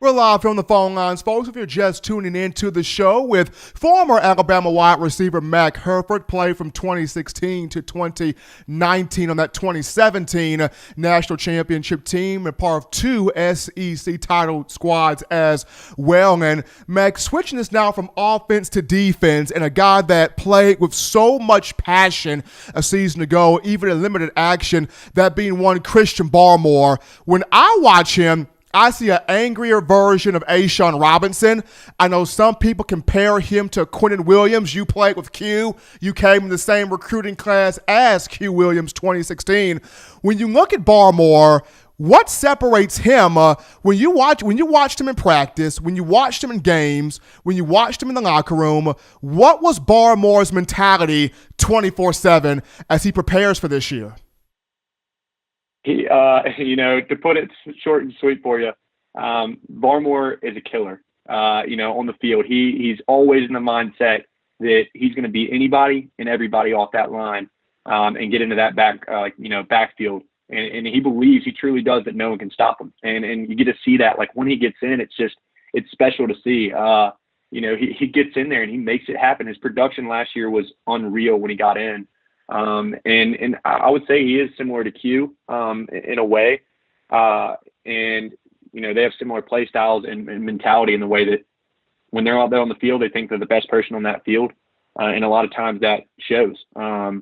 We're live here on the phone lines, folks. If you're just tuning into the show with former Alabama wide receiver Mac Hereford, played from 2016 to 2019 on that 2017 national championship team and part of two SEC title squads as well. And Mac, switching this now from offense to defense, and a guy that played with so much passion a season ago, even in limited action, that being one Christian Barmore. When I watch him, I see an angrier version of A'Shawn Robinson. I know some people compare him to Quentin Williams. You played with Q. You came in the same recruiting class as Q Williams 2016. When you look at Barmore, what separates him when you watched him in practice, when you watched him in games, when you watched him in the locker room? What was Barmore's mentality 24/7 as he prepares for this year? He, to put it short and sweet for you, Barmore is a killer. On the field, he's always in the mindset that he's going to beat anybody and everybody off that line, and get into that backfield. And he believes, he truly does, that no one can stop him. And you get to see that, like when he gets in, it's special to see. He gets in there and he makes it happen. His production last year was unreal when he got in. And I would say he is similar to Q, in a way. They have similar play styles and mentality in the way that when they're out there on the field, they think they're the best person on that field. And a lot of times that shows. I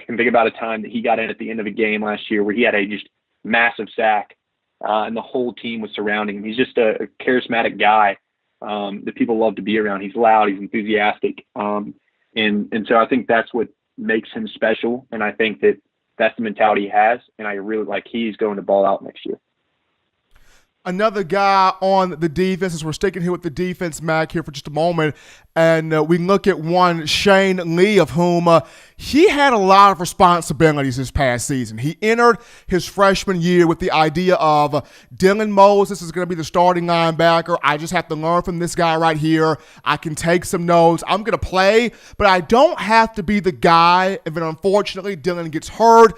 can think about a time that he got in at the end of a game last year where he had a just massive sack, and the whole team was surrounding him. He's just a charismatic guy, that people love to be around. He's loud, he's enthusiastic. And so I think that's what makes him special, and I think that's the mentality he has, and I really like he's going to ball out next year. Another guy on the defense, as we're sticking here with the defense, Mac, here for just a moment, and we look at one Shane Lee, of whom he had a lot of responsibilities this past season. He entered his freshman year with the idea of Dylan Moses is going to be the starting linebacker. I just have to learn from this guy right here. I can take some notes. I'm going to play, but I don't have to be the guy. And then unfortunately, Dylan gets hurt.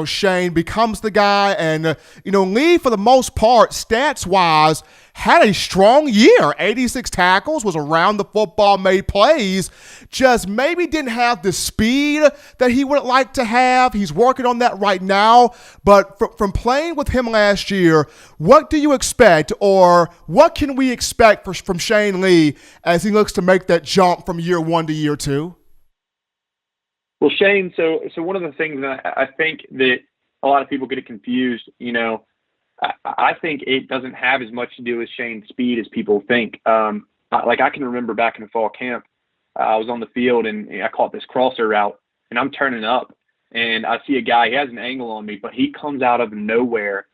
Shane becomes the guy. And, Lee, for the most part, stats-wise, had a strong year. 86 tackles, was around the football, made plays, just maybe didn't have the speed that he would like to have. He's working on that right now. But from playing with him last year, what do you expect, or what can we expect from Shane Lee as he looks to make that jump from year one to year two? Well, Shane, so one of the things that I think that a lot of people get it confused, I think it doesn't have as much to do with Shane's speed as people think. I can remember back in fall camp, I was on the field and I caught this crosser route, and I'm turning up, and I see a guy, he has an angle on me, but he comes out of nowhere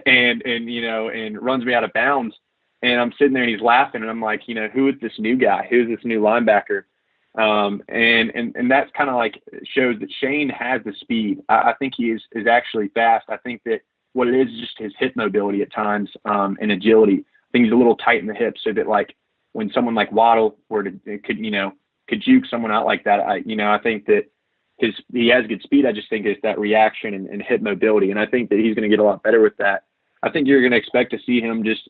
and runs me out of bounds. And I'm sitting there and he's laughing, and I'm like, who is this new guy? Who's this new linebacker? And that's kind of like shows that Shane has the speed. I think he is actually fast. I think that what it is just his hip mobility at times, and agility. I think he's a little tight in the hips, so that like when someone like Waddle could juke someone out like that, I think that he has good speed. I just think it's that reaction and hip mobility, and I think that he's going to get a lot better with that. I think you're going to expect to see him just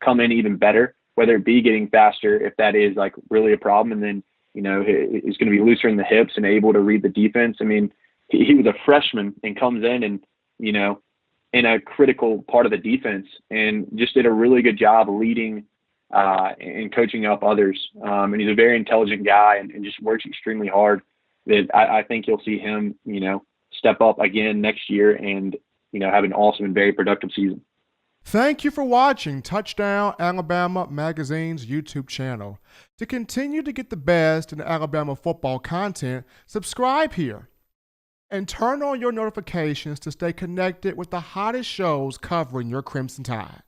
come in even better, whether it be getting faster if that is like really a problem, and then he's going to be looser in the hips and able to read the defense. I mean, he was a freshman and comes in and in a critical part of the defense, and just did a really good job leading and coaching up others. And he's a very intelligent guy and just works extremely hard. That I think you'll see him, step up again next year and, have an awesome and very productive season. Thank you for watching Touchdown Alabama Magazine's YouTube channel. To continue to get the best in Alabama football content, subscribe here. And turn on your notifications to stay connected with the hottest shows covering your Crimson Tide.